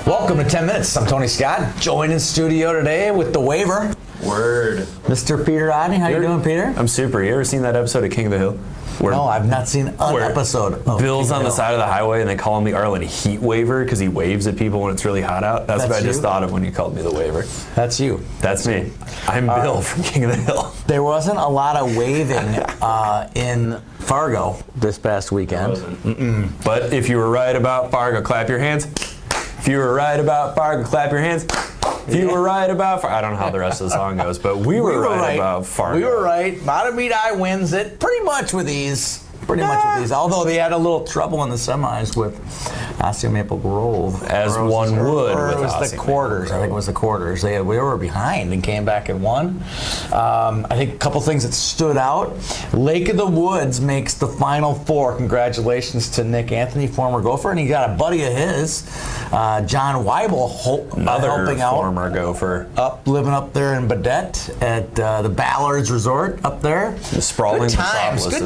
Welcome to 10 Minutes. I'm Tony Scott, joined in studio today with the waiver. Word. Mr. Peter Odney. How you doing, Peter? I'm super. You ever seen that episode of King of the Hill? No, I've not seen an episode. Bill's on the side of the highway and they call him the Arlen Heat Waver because he waves at people when it's really hot out. That's what I just thought of when you called me the waiver. That's you. That's me. I'm Bill from King of the Hill. There wasn't a lot of waving in Fargo this past weekend. But if you were right about Fargo, clap your hands. If you were right about Fargo, clap your hands. If you were right about Fargo, I don't know how the rest of the song goes, but we were right about Fargo. We were right. Matamidi wins it pretty much with ease. Although they had a little trouble in the semis with Osseo Maple Grove. As one would with it was the quarters. I think it was the quarters. We were behind and came back and won. I think a couple things that stood out. Lake of the Woods makes the Final Four. Congratulations to Nick Anthony, former Gopher, and he got a buddy of his, John Weibel, another helping out. Former Gopher. Living up there in Badette at the Ballards Resort up there. The sprawling Good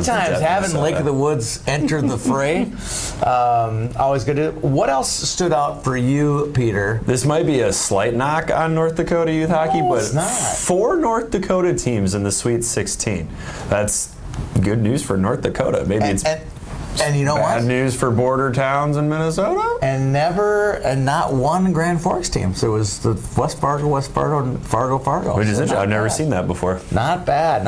times having Lake of the Woods entered the fray. Always good to. What else stood out for you, Peter? This might be a slight knock on North Dakota youth hockey, but it's not. 4 North Dakota teams in the Sweet 16. That's good news for North Dakota. Maybe it's and you know bad what? news for border towns in Minnesota. And not one Grand Forks team. So it was the West Fargo, and Fargo. Which is interesting. I've never seen that before. Not bad.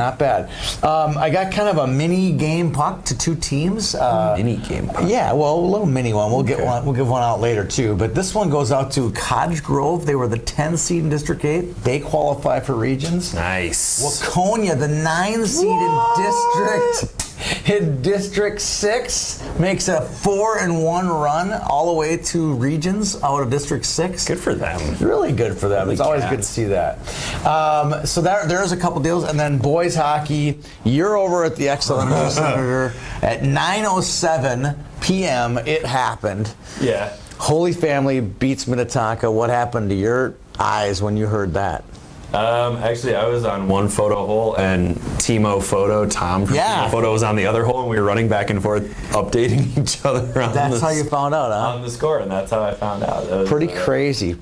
I got kind of a mini game puck to 2 teams. Mini game puck? Yeah, well, a little mini one. We'll give one out later too. But this one goes out to Cottage Grove. They were the 10 seed in District 8. They qualify for regions. Nice. Waconia, the 9 seed in District 6, makes a 4-1 run all the way to regions out of District 6. Good for them. Really good for them. It's always good to see that. So there's a couple deals. And then boys hockey, you're over at the Excellent Center at 9:07 p.m. It happened. Yeah. Holy Family beats Minnetonka. What happened to your eyes when you heard that? Actually, I was on one photo hole, and Tom from Timo Photo was on the other hole, and we were running back and forth, updating each other on That's how you found out, huh? On the score, and that's how I found out. It was, pretty crazy.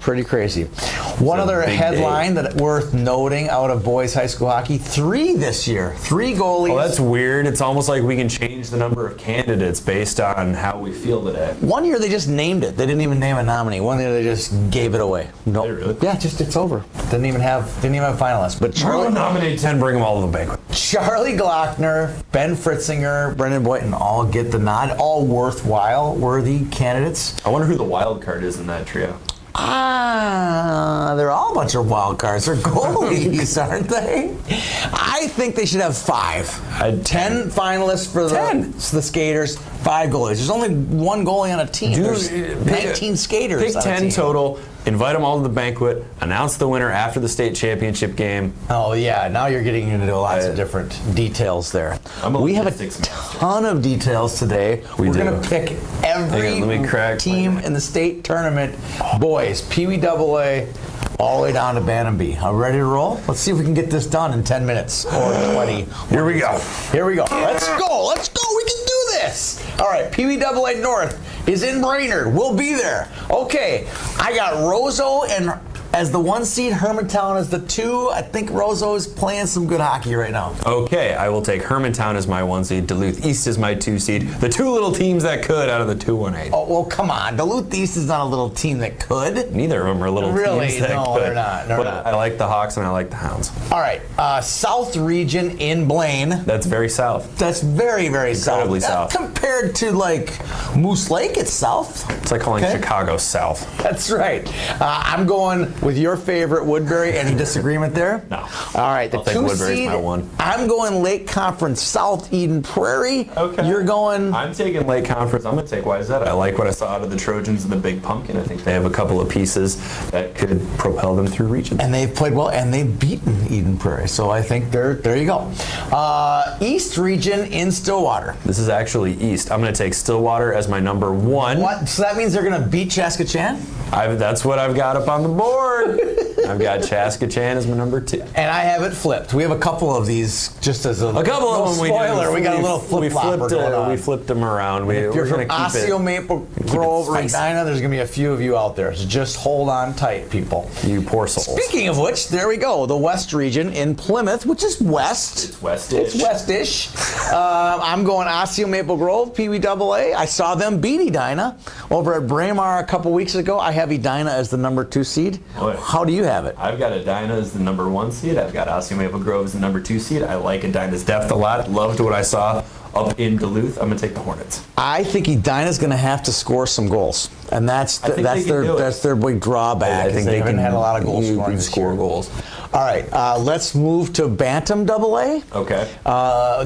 One other headline that worth noting out of boys high school hockey: 3 this year, 3 goalies. Oh, that's weird. It's almost like we can change the number of candidates based on how we feel today. One year they just named it. They didn't even name a nominee. One year they just gave it away. No, really? Yeah, it's over. Didn't even have finalists. But Charlie nominate 10, bring them all to the banquet. Charlie Glockner, Ben Fritzinger, Brendan Boyton all get the nod. All worthy candidates. I wonder who the wild card is in that trio. They're all a bunch of wild cards. They're goalies, aren't they? I think they should have 5. 10 finalists for the skaters, 5 goalies. There's only 1 goalie on a team. There's 19 skaters. Pick 10 total. Invite them all to the banquet. Announce the winner after the state championship game. Oh yeah, now you're getting into lots of different details there. We have a ton of details today. We're going to pick every team in the state tournament. Boys, Pee Wee AA, all the way down to Bantam B. Are we ready to roll? Let's see if we can get this done in 10 minutes or 20. Here we go. Let's go. We can do this. All right, Pee Wee AA North is in Brainerd. We'll be there. Okay, I got Roseau and as the 1 seed, Hermantown as the 2. I think Roseau is playing some good hockey right now. Okay, I will take Hermantown as my 1 seed. Duluth East is my 2 seed. The 2 little teams that could out of the 2-1-8. Oh, well, come on. Duluth East is not a little team that could. Neither of them are little teams that could. No, they're not. I like the Hawks and I like the Hounds. All right, South Region in Blaine. That's very south. That's very, very Incredibly south. Compared to, like, Moose Lake, it's south. It's like calling Chicago south. That's right. I'm going with your favorite, Woodbury. Any disagreement there? No. All right, I'll take Woodbury as my 1. I'm going Lake Conference South, Eden Prairie. Okay. You're going... I'm taking Lake Conference. I'm going to take YZ. I like what I saw out of the Trojans and the Big Pumpkin. I think they have a couple of pieces that could propel them through regions. And they've played well, and they've beaten Eden Prairie. So I think there you go. East Region in Stillwater. This is actually East. I'm going to take Stillwater as my number 1. What? So that means they're going to beat Chaskatchan? That's what I've got up on the board. I've got Chaska Chan as my number 2. And I have it flipped. We have a couple of these just as a couple of them. Spoiler, we got a little flip-flopper going on. We flipped them around. If you're from Osseo Maple Grove or Edina, there's going to be a few of you out there. So just hold on tight, people. You poor souls. Speaking of which, there we go. The West region in Plymouth, which is west. It's west-ish. It's west-ish. I'm going Osseo Maple Grove, Pee Wee AA. I saw them beat Edina over at Braemar a couple weeks ago. I have Edina as the number 2 seed. Boy. How do you have it? I've got Edina as the number 1 seed. I've got Osseo Maple Grove as the number 2 seed. I like Edina's depth a lot. Loved what I saw up in Duluth. I'm going to take the Hornets. I think Edina's going to have to score some goals, and that's their big drawback. I think they haven't had a lot of goal scoring. scoring. Score goals. All right, let's move to Bantam AA. Okay.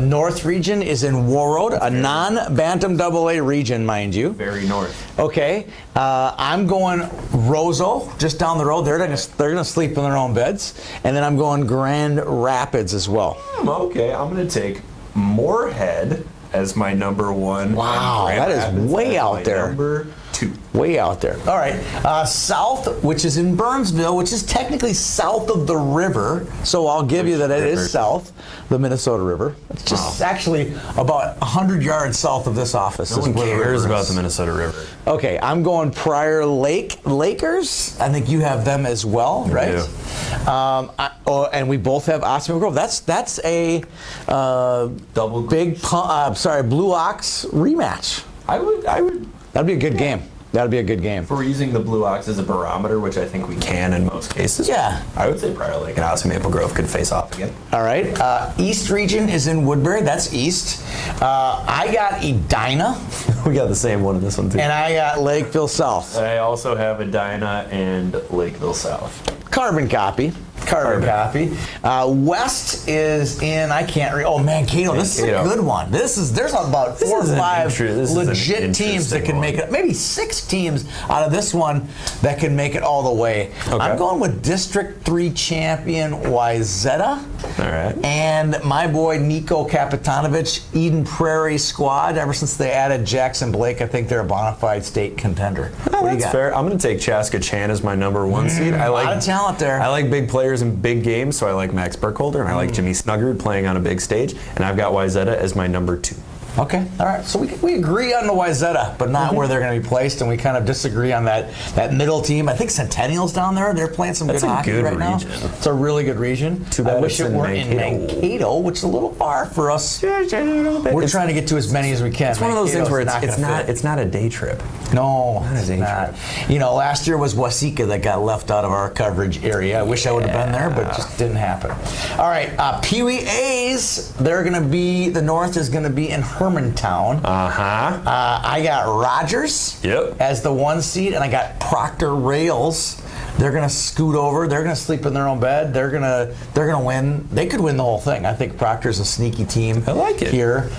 North region is in Warroad, a non-Bantam AA region, mind you. Very north. Okay, I'm going Roseau, just down the road. They're going to sleep in their own beds, and then I'm going Grand Rapids as well. Okay, I'm going to take Moorhead as my number 1. Wow, that is way out there. Number 2. Way out there. All right. South, which is in Burnsville, which is technically south of the river. So I'll give you that it is south, the Minnesota River. It's just actually about 100 yards south of this office. No one cares about the Minnesota River. Okay, I'm going Prior Lake Lakers. I think you have them as well, right? And we both have Osseo Grove. That's a double big Blue Ox rematch. I would. That'd be a good game. That'd be a good game. If we're using the Blue Ox as a barometer, which I think we can in most cases. Yeah. I would say Prior Lake and Osseo Maple Grove could face off again. All right. East region is in Woodbury. That's east. I got Edina. We got the same one in this one, too. And I got Lakeville South. I also have Edina and Lakeville South. Carbon copy. West is in, I can't read. Oh, Mankato. This is a good one. There's about 4 or 5 legit teams that can make it. Maybe 6 teams out of this one that can make it all the way. Okay. I'm going with District 3 champion Wayzata. All right. And my boy Nico Kapitanovich, Eden Prairie squad. Ever since they added Jackson Blake, I think they're a bona fide state contender. What do you got? Fair. I'm going to take Chaska Chan as my number 1 seed. A lot of talent there. I like big players in big games, so I like Max Burkholder, and I like Jimmy Snuggard playing on a big stage, and I've got Wayzata as my number 2. Okay, all right. So we agree on the Wayzata, but not where they're going to be placed, and we kind of disagree on that middle team. I think Centennial's down there. They're playing some good hockey right now. It's a really good region. Too bad I wish it were in Mankato, which is a little far for us. We're trying to get to as many as we can. It's one of those things where it's not a day trip. No, it's not. You know, last year was Waseca that got left out of our coverage area. I wish I would have been there, but it just didn't happen. All right, Pee Wee A's. They're going to be, the North is going to be in Hermantown. I got Rogers as the 1 seed, and I got Proctor Rails. They're going to scoot over. They're going to sleep in their own bed. They're going to win. They could win the whole thing. I think Proctor's a sneaky team. I like it. Here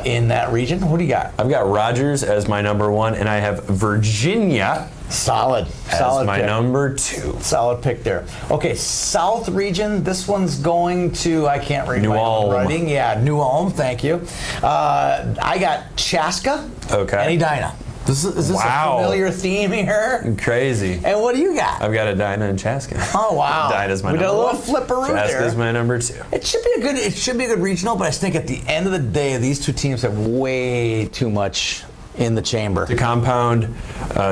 in that region. What do you got? I've got Rogers as my number 1, and I have Virginia Solid my pick. number 2. Solid pick there. Okay, South region. This one's going to, I can't read my own writing. Yeah, New Ulm. Thank you. I got Chaska. Okay. And Edina. Is this a familiar theme here? Crazy. And what do you got? I've got Edina and Chaska. Oh wow! Edina's my number 1. We did a little flipperoo there. Chaska's my number 2. It should be a good regional, but I think at the end of the day, these two teams have way too much in the chamber. To compound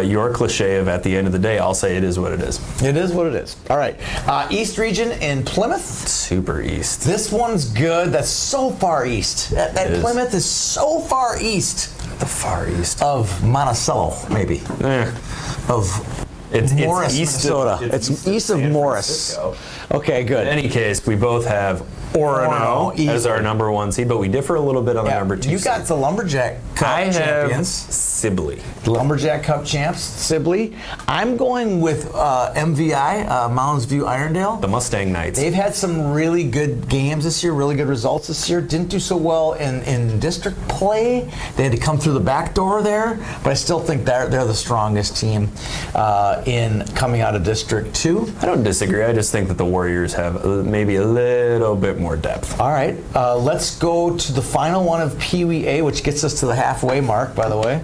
your cliche of at the end of the day, I'll say it is what it is. It is what it is. All right. East region in Plymouth. Super east. This one's good. That's so far east. That Plymouth is so far east. The far east. Of Monticello, maybe. It's Morris, Minnesota. It's east of Morris. Okay, good. In any case, we both have Orono as our number 1 seed, but we differ a little bit on the number 2 seed. You got the Lumberjack Cup champions. Sibley. Lumberjack Cup champs, Sibley. I'm going with MVI, Mounds View Irondale. The Mustang Knights. They've had some really good games this year, really good results this year. Didn't do so well in district play. They had to come through the back door there, but I still think they're the strongest team in coming out of District 2. I don't disagree. I just think that the Warriors have maybe a little bit more depth. All right. Let's go to the final one of Pee Wee A, which gets us to the halfway mark, by the way.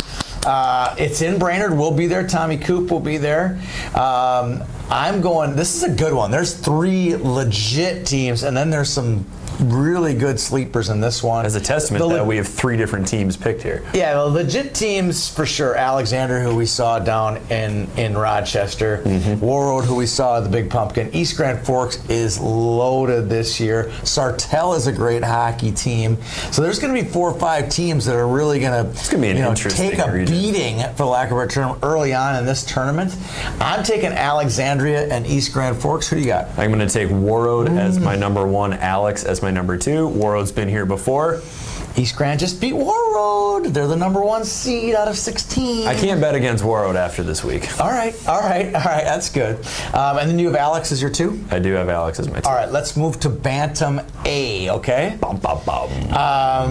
It's in Brainerd. We'll be there. Tommy Coop will be there. I'm going, this is a good one. There's 3 legit teams, and then there's some really good sleepers in this one. As a testament that we have 3 different teams picked here. Yeah, the legit teams for sure. Alexander, who we saw down in Rochester. Warroad, who we saw at the Big Pumpkin. East Grand Forks is loaded this year. Sartell is a great hockey team. So there's going to be 4 or 5 teams that are really going to take a beating, for lack of a term, early on in this tournament. I'm taking Alexandria and East Grand Forks. Who do you got? I'm going to take Warroad as my number 1, Alex as my number 2. Warroad's been here before. East Grand just beat Warroad. They're the number 1 seed out of 16. I can't bet against Warroad after this week. All right. That's good. And then you have Alex as your 2? I do have Alex as my 2. All right, let's move to Bantam A, okay?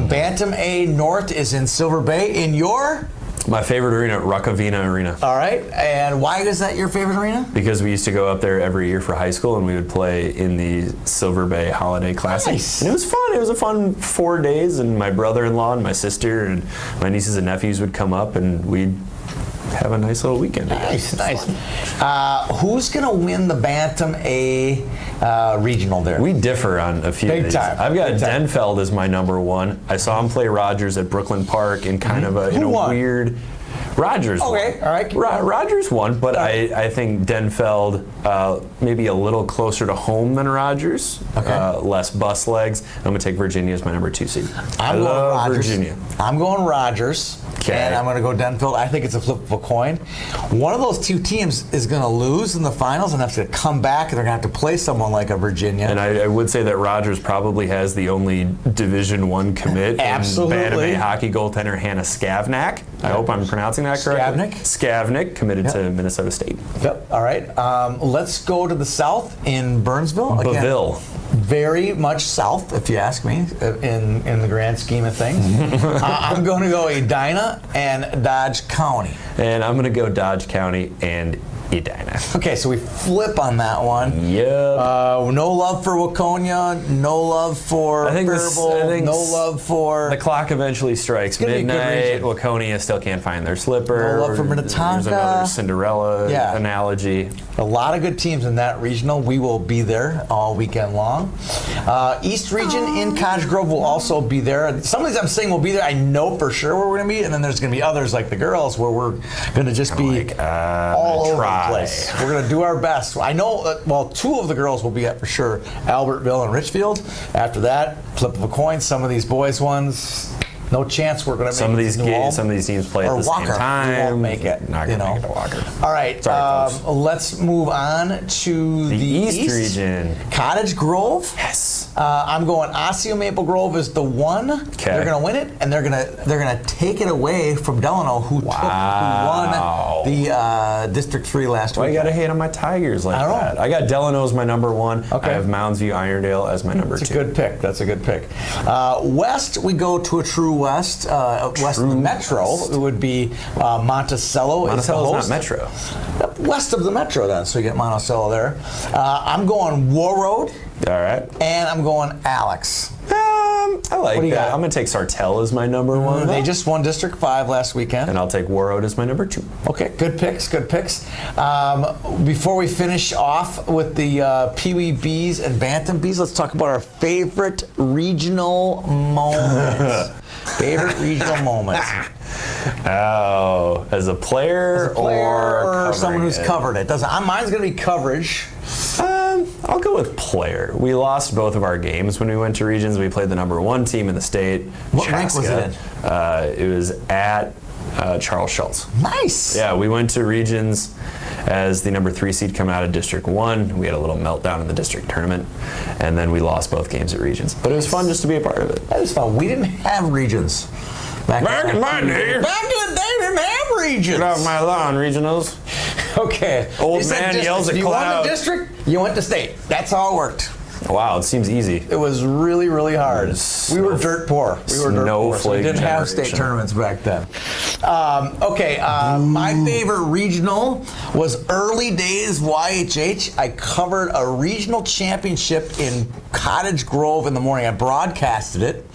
Bantam A North is in Silver Bay. In your? My favorite arena, Rukavina Arena. All right, and why is that your favorite arena? Because we used to go up there every year for high school, and we would play in the Silver Bay Holiday Classic. Nice. And it was fun. It was a fun 4 days, and my brother-in-law and my sister and my nieces and nephews would come up, and we'd have a nice little weekend together. Nice. Who's going to win the Bantam A regional there? We differ on a few of these. Time. I've got Denfeld as my number 1. I saw him play Rogers at Brooklyn Park in kind of a weird... Rogers won. Okay, all right. Rogers won, but I think Denfeld maybe a little closer to home than Rogers. Okay. Less bus legs. I'm going to take Virginia as my number 2 seed. I love Rogers. Virginia. I'm going Rogers. Okay. And I'm going to go Denfeld. I think it's a flip of a coin. One of those 2 teams is going to lose in the finals and have to come back, and they're going to have to play someone like a Virginia. And I would say that Rogers probably has the only Division I commit. Absolutely. Bantam A hockey goaltender Hannah Skavnak. I hope I'm pronouncing that correctly. Skavnik committed to Minnesota State. Yep. All right. Let's go to the south in Burnsville. Again, Beville. Very much south, if you ask me, in the grand scheme of things. I'm going to go Edina and Dodge County. And I'm going to go Dodge County and Edina. Okay, so we flip on that one. Yep. No love for Waconia. No love for Faribault. No love for... The clock eventually strikes midnight. Waconia still can't find their slipper. No love for Minnetonka. There's another Cinderella analogy. A lot of good teams in that regional. We will be there all weekend long. East Region in Cottage Grove will also be there. Some of these I'm saying will be there. I know for sure where we're going to be. And then there's going to be others like the girls where we're going to just be all over the place. We're going to do our best. I know, well, 2 of the girls will be at for sure. Albertville and Richfield. After that, flip of a coin. Some of these boys ones... No chance we're going to make it. Some of these teams play at the same time. We won't make it. Not going to make it to Walker. All right. Sorry, let's move on to the East Region. Cottage Grove. Yes. I'm going Osseo Maple Grove is the 1. Okay. They're going to win it, and they're gonna take it away from Delano, who won the District 3 last week. Why you got to hate on my Tigers like that? I got Delano as my number 1. Okay. I have Mounds View Irondale as my number 2. That's a good pick. That's a good pick. West, we go to a true west. West of the Metro, it would be Monticello. Monticello's not Metro. West of the Metro, then, so you get Monticello there. I'm going Warroad. All right. And I'm going Alex. I like that. Got? I'm going to take Sartell as my number 1. They just won District 5 last weekend. And I'll take Warroad as my number 2. Okay, good picks, good picks. Before we finish off with the Pee Wee Bees and Bantam Bees, let's talk about our favorite regional moments. Favorite regional moments. Oh, as a player or someone who's covered it? Mine's going to be coverage. I'll go with player. We lost both of our games when we went to regions. We played the number 1 team in the state. What rank was it in? It was at Charles Schultz. Nice. Yeah, we went to regions as the number 3 seed coming out of District 1. We had a little meltdown in the district tournament, and then we lost both games at regions. But it was fun just to be a part of it. That was fun. We didn't have regions. Back in my day. Back in the day, we didn't have regions. Get off my lawn, regionals. Okay. Old man yells at cloud. You won the district, you went to state. That's how it worked. Wow, it seems easy. It was really, really hard. We were dirt poor. So we didn't have state tournaments back then. My favorite regional was early days YHH. I covered a regional championship in Cottage Grove in the morning. I broadcasted it.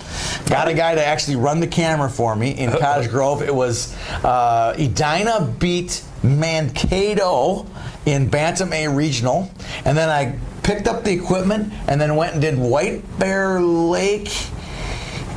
Got a guy to actually run the camera for me in Cottage Grove. It was Edina beat Mankato in Bantam A Regional, and then I picked up the equipment and then went and did White Bear Lake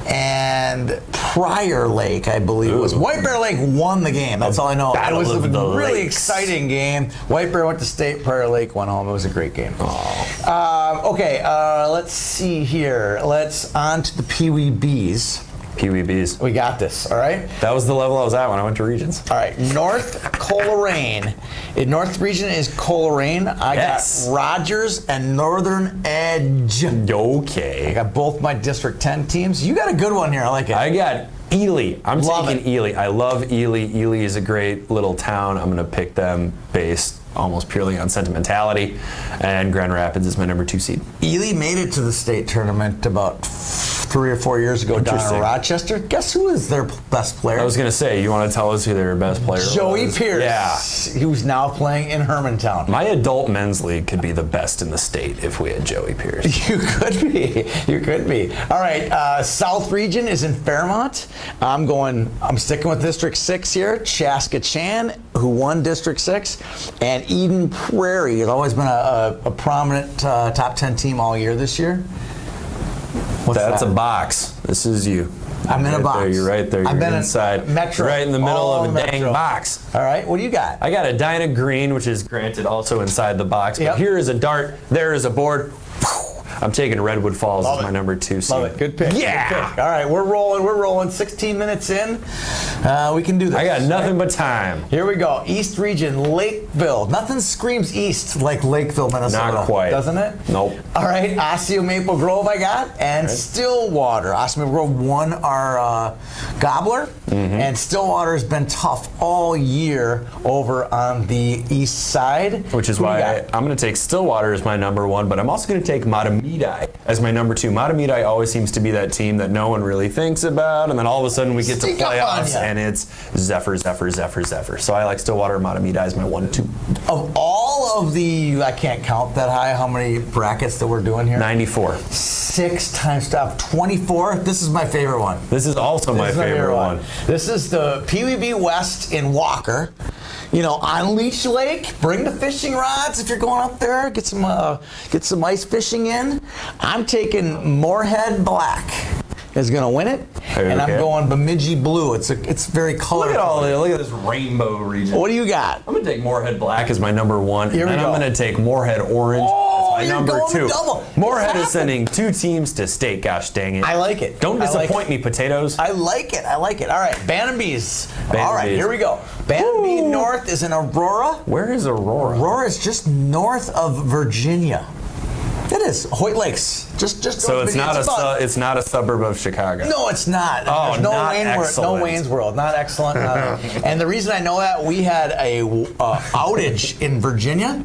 and Prior Lake, I believe it was. White Bear Lake won the game. That's all I know. It was a really exciting game. White Bear went to state. Prior Lake went home. It was a great game. Okay, let's see here. Let's on to the Pee Wee Bees. Pee Wee Bees. We got this, all right? That was the level I was at when I went to Regions. All right, North Coleraine. In North Region is Coleraine. I got Rogers and Northern Edge. Okay. I got both my District 10 teams. You got a good one here. I like it. I got Ely. I'm taking Ely. I love Ely. Ely is a great little town. I'm going to pick them based almost purely on sentimentality. And Grand Rapids is my number 2 seed. Ely made it to the state tournament about 3 or 4 years ago down in Rochester. Guess who is their best player? I was going to say, you want to tell us who their best player Joey was? Pierce. Yeah. Who's now playing in Hermantown. My adult men's league could be the best in the state if we had Joey Pierce. You could be. You could be. All right. South Region is in Fairmont. I'm sticking with District 6 here. Chaska Chan, who won District 6, and Eden Prairie has always been a prominent top 10 team all year this year. That's a box. This is you. I'm in a box. There, you're right there. You're inside. Metro. Right in the middle of a dang box. All right. What do you got? I got a Dinah Green, which is granted also inside the box. But here is a dart. There is a board. I'm taking Redwood Falls as my number 2 seed. Love it. Good pick. Yeah. Good pick. All right. We're rolling. We're rolling. 16 minutes in. We can do this. I got nothing but time. Here we go. East Region, Lakeville. Nothing screams east like Lakeville, Minnesota. Not quite. Doesn't it? Nope. All right. Osseo Maple Grove I got. And Stillwater. Osseo Maple Grove won our gobbler. And Stillwater has been tough all year over on the east side. Which is why I'm going to take Stillwater as my number 1, but I'm also going to take Matamidi as my number 2. Matamidi always seems to be that team that no one really thinks about, and then all of a sudden we get to playoffs and it's Zephyr. So I like Stillwater. Matamidi as my 1-2. Of all of the, I can't count that high, how many brackets that we're doing here? 94. 6 times 24. This is my favorite one. This is also my favorite one. This is the PWB West in Walker. You know, on Leech Lake, bring the fishing rods if you're going up there. Get some ice fishing in. I'm taking Moorhead Black is going to win it, and I'm going Bemidji Blue. It's very colorful. Look at this rainbow region. What do you got? I'm going to take Moorhead Black as my number 1, and then I'm going to take Moorhead Orange as my number 2. Double. Moorhead is sending 2 teams to state. Gosh dang it! I like it. Don't disappoint me, potatoes. I like it. All right, Bantam Bees. All right, here we go. Bantam Bee North is in Aurora. Where is Aurora? Aurora is just north of Virginia. It is Hoyt Lakes. Just so it's not it's not a suburb of Chicago. No, it's not. Oh, There's no not No Wayne's World. Not excellent. And the reason I know that, we had a outage in Virginia,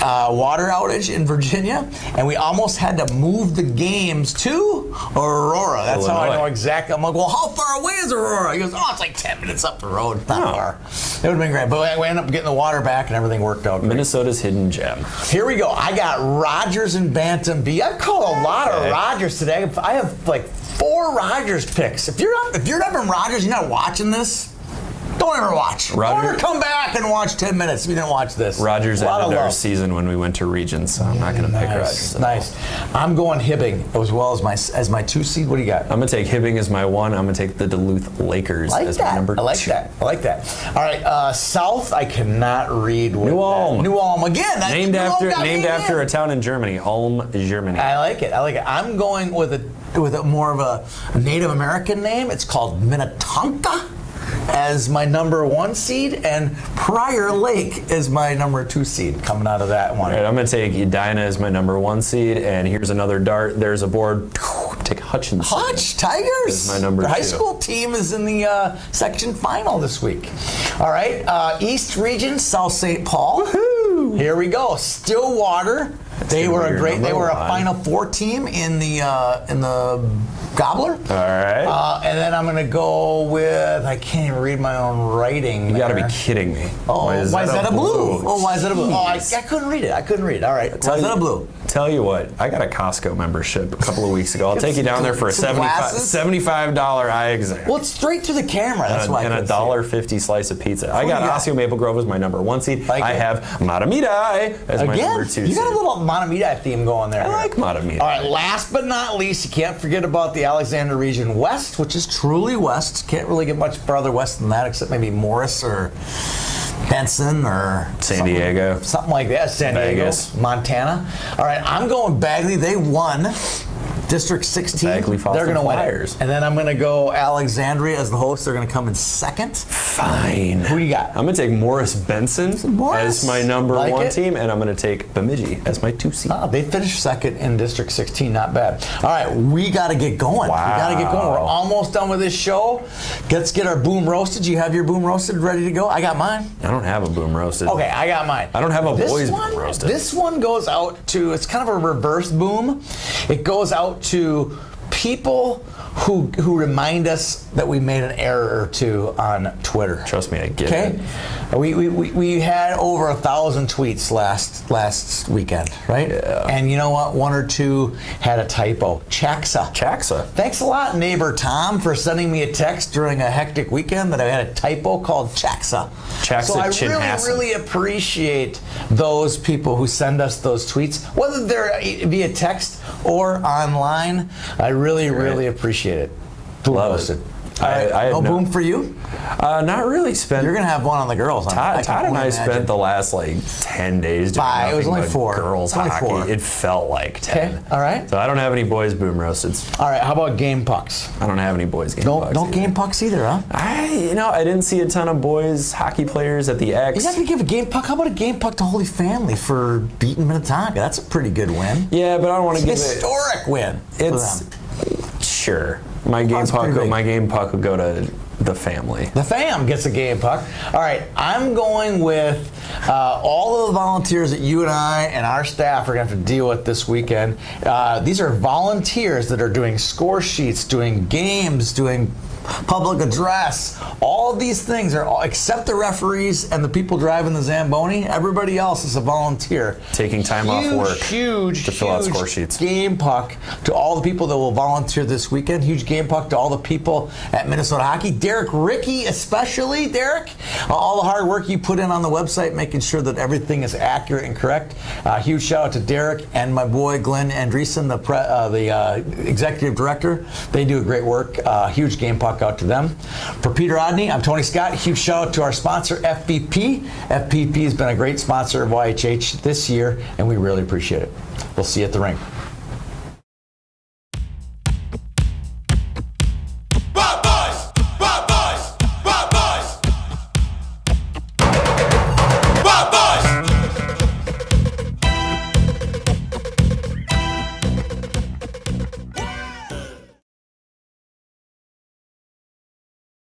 water outage in Virginia, and we almost had to move the games to Aurora. That's how I know exactly. I'm like, well, how far away is Aurora? He goes, oh, it's like 10 minutes up the road. Not far. It would have been great, but we ended up getting the water back and everything worked out great. Minnesota's hidden gem. Here we go. I got Rogers and Bantam Bee. I've called a lot of Rogers today. I have like 4 Rogers picks. If you're not from Rogers, you're not watching this, don't ever watch. Don't ever come back and watch 10 minutes if you didn't watch this. Rogers ended our season when we went to Regions, so I'm not going to pick Rogers. Nice. I'm going Hibbing as well as my 2 seed. What do you got? I'm going to take Hibbing as my 1. I'm going to take the Duluth Lakers as my number 2. I like that. All right, South, I cannot read. New Ulm. New Ulm again. Named after a town in Germany, Ulm, Germany. I like it. I'm going with a more of a Native American name. It's called Minnetonka as my number 1 seed, and Prior Lake is my number 2 seed coming out of that one. All right, I'm going to take Edina as my number 1 seed, and here's another dart. There's a board. Take Hutchinson. Hutch Tigers. Is my number 2. The high school team is in the section final this week. All right, East Region, South St. Paul. Woohoo! Here we go. Stillwater. They were a Final Four team in the Gobbler. All right. And then I'm going to go with, I can't even read my own writing. You got to be kidding me. Oh, Wayzata Blue. Oh, Wayzata Blue. Oh, I couldn't read it. All right. Wayzata Blue. Tell you what, I got a Costco membership a couple of weeks ago. I'll take you down there for a $75 eye exam. Well, it's straight to the camera. That's why. And a $1.50 slice of pizza. I got Osseo Maple Grove as my number 1 seed. I have Mahtomedi as my number 2 seed. You got a little Mahtomedi theme going there. I like Mahtomedi. All right, last but not least, you can't forget about the Alexander Region West, which is truly west. Can't really get much farther west than that, except maybe Morris or Benson or San Diego. Something like that. San Vegas. Diego, Montana. All right, I'm going Bagley. They won District 16. Bagley They're going to win. Flyers. And then I'm going to go Alexandria as the host. They're going to come in second. Fine. Who you got? I'm going to take Morris Benson as my number 1 team, and I'm going to take Bemidji as my 2 seed. They finished second in District 16. Not bad. All right, we got to get going. Wow. We got to get going. We're almost done with this show. Let's get our boom roasted. You have your boom roasted ready to go? I got mine. I don't have a boom roasted. Okay, I got mine. I don't have a boys boom roasted. This one goes out to, it's kind of a reverse boom. It goes out to people who remind us that we made an error or two on Twitter. Trust me, I get it. We had over 1,000 tweets last weekend, right? Yeah. And you know what? 1 or 2 had a typo. Chaxa. Thanks a lot, neighbor Tom, for sending me a text during a hectic weekend that I had a typo called Chaxa. So I really appreciate those people who send us those tweets, whether they're via text or online. I really appreciate it. Love it. No boom for you? Not really. You're gonna have one on the girls. Todd and I spent the last 10 days doing nothing. It was only 4. Girls hockey. 4. It felt like 10. Okay. All right. So I don't have any boys boom roasteds. All right. How about game pucks? I don't have any boys game pucks. Don't game pucks either, huh? I didn't see a ton of boys hockey players at the X. You have to give a game puck. How about a game puck to Holy Family for beating Minnetonka? That's a pretty good win. Yeah, but I don't want to give it. Historic win. It's sure. My game puck would go to the family. The fam gets a game puck. All right, I'm going with all of the volunteers that you and I and our staff are going to have to deal with this weekend. These are volunteers that are doing score sheets, doing games, doing public address. All these things are, except the referees and the people driving the Zamboni, everybody else is a volunteer. Taking time off work to fill out score sheets. Game puck to all the people that will volunteer this weekend. Huge game puck to all the people at Minnesota Hockey. Derek Rickey especially. Derek, all the hard work you put in on the website, making sure that everything is accurate and correct. Huge shout out to Derek and my boy Glenn Andreessen, the executive director. They do a great work. Huge game puck out to them. For Peter Odney, I'm Tony Scott. Huge shout out to our sponsor, FVP. FVP has been a great sponsor of YHH this year, and we really appreciate it. We'll see you at the rink.